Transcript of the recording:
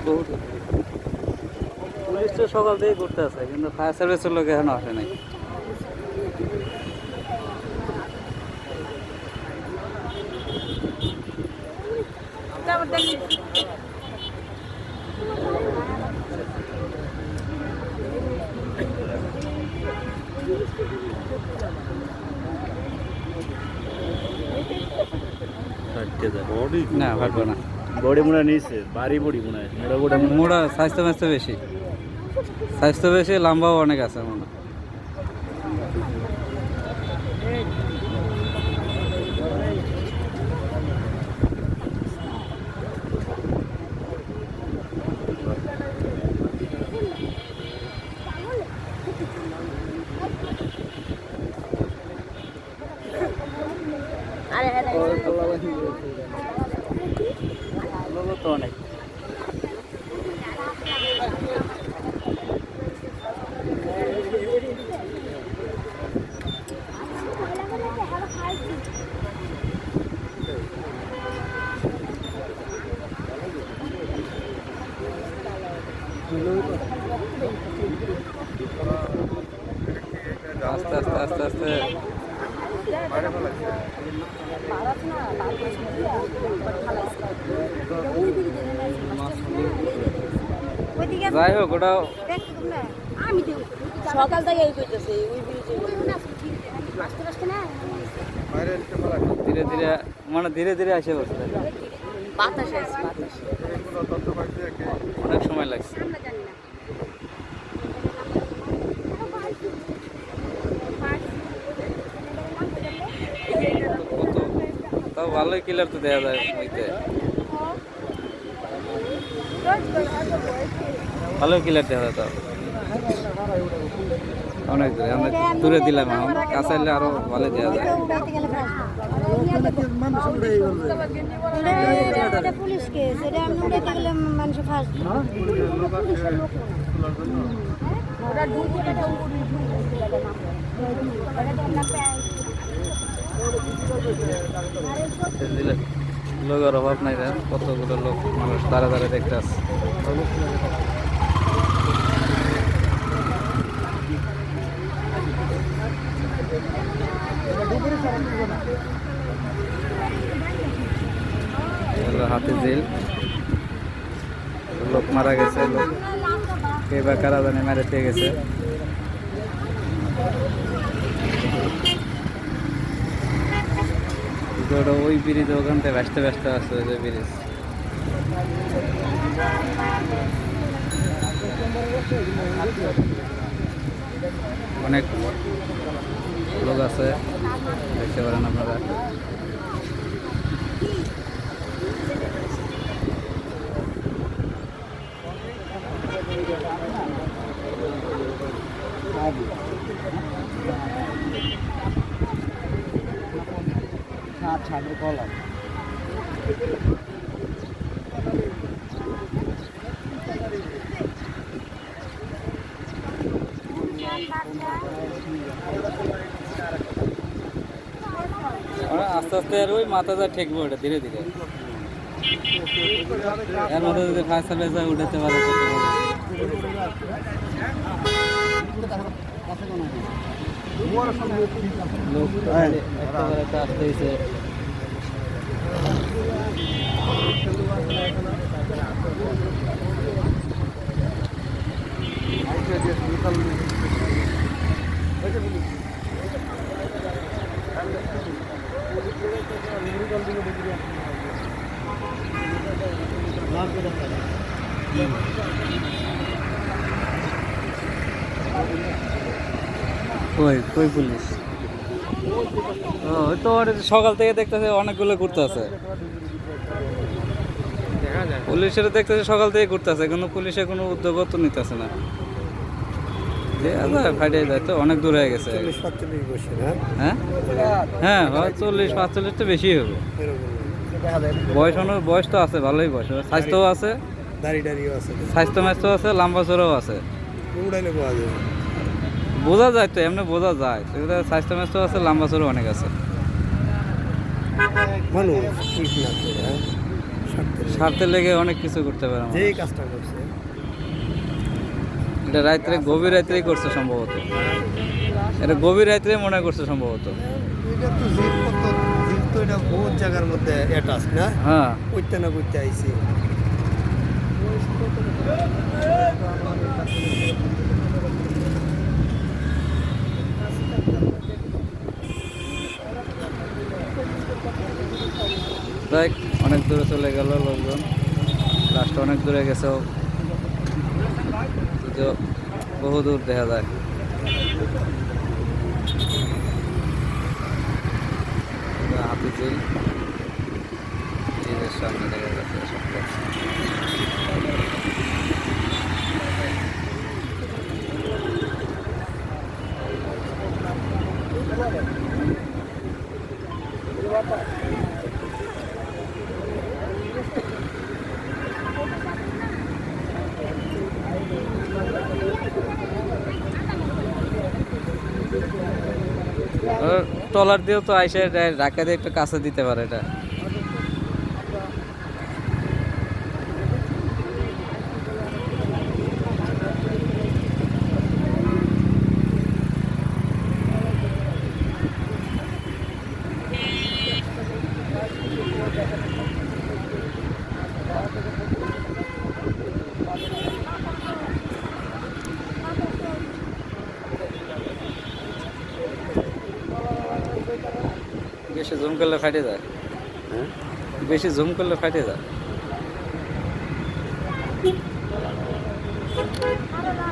বহুত পুলিশ তো সকাল থেকে ঘুরতে আছে, কিন্তু ফায়ার সার্ভিসের লোক এখনো আসে নাই। না ফাটবো না, বডি মনে নিয়েছে, ভারী বডি মনে হয়, মোড়া স্বাস্থ্য ম্যাস্থ্য বেশি, স্বাস্থ্য বেশি, লম্বাও অনেক আছে মনে হয়। লোক তো অনেক। আস্তে আস্তে আস্তে আস্তে যাই হোক, ওটাও সকাল থেকে এই করতেছে ওই ব্রিজে ধীরে ধীরে, মানে ধীরে ধীরে আসে বসতে বাতাস আছে বাতাস অনেক সময় লাগছে। কত তাও ভালোই কিলার তো দেওয়া যায় ওইতে, ভালোই কিলার দেওয়া যায়। তাও অনেক দূরে, আমরা দূরে দিলাম, এখন কাছে এলে আরো ভালো দেওয়া যায়। পুলিশ কেস এটা আমি উড়াইতে গেলে মানুষ ফার্স্ট লোকের অভাব নাই রে, কতগুলো লোক মানুষ দাঁড়া দাঁড়া দেখতে আসছে। হাতে জেল, লোক মারা গেছে, লোক কে বা কারা জানে মেরে দিয়ে গেছে। ওই ব্রিজ ওখান থেকে ব্যস্ত ব্যস্ত আছে, ওই যে ব্রিজ। অনেক লোক আছে, দেখতে পারেন আপনারা। কলাম আস্তে আস্তে আর ওই মাথা যা ঠেকবো, ওটা ধীরে ধীরে। এর মধ্যে যদি ফায়ার সার্ভিস উঠাতে পারে লোক একেবারে তো আসতেইছে। কই কই পুলিশ? ওই তো সকাল থেকে দেখতেছে অনেকগুলো ঘুরতে আছে, পুলিশের দেখতেছে সকাল থেকে ঘুরতে আছে, কিন্তু পুলিশে কোনো উদ্যোগ তো নিতেছে না। ফাইটে যায় তো, অনেক দূর হয়ে গেছে। হ্যাঁ হ্যাঁ, 40-45 তো বেশি হবে। বয়স তো আছে, ভালোই বয়স, স্বাস্থ্যও আছে, স্বাস্থ্য ম্যাস্থ্য আছে, লম্বা চড়াও আছে, বোঝা যায় তো, এমনি বোঝা যায়। স্বাস্থ্য ম্যাস্থ্য আছে, লম্বা চড়াও অনেক আছে। স্বার্থের লেগে অনেক কিছু করতে পারে মানুষ। যেই কাজটা করছে এটা রাত্রে গভীর রাত্রেই করছে সম্ভবত, এটা গভীর রাত্রে মনে করছে সম্ভবত। এটা তো জিপ তো এটা বহুত জায়গার মধ্যে অ্যাটাচ না, হ্যাঁ করতে না করতে আইছি। দেখ অনেক দূরে চলে গেল লোকজন, লাস্টে অনেক দূরে গেছেও, যদিও বহু দূর দেখা যায়। হাতিঝিল ঝিলের সামনে দেখা যাচ্ছে সবটা। ট্রলার দিয়েও তো আইসে ঢাকা দিয়ে একটু কাছে দিতে পারে এটা। বেশি জুম করলে ফাটে যায়, হ্যাঁ বেশি জুম করলে ফাটে যায়।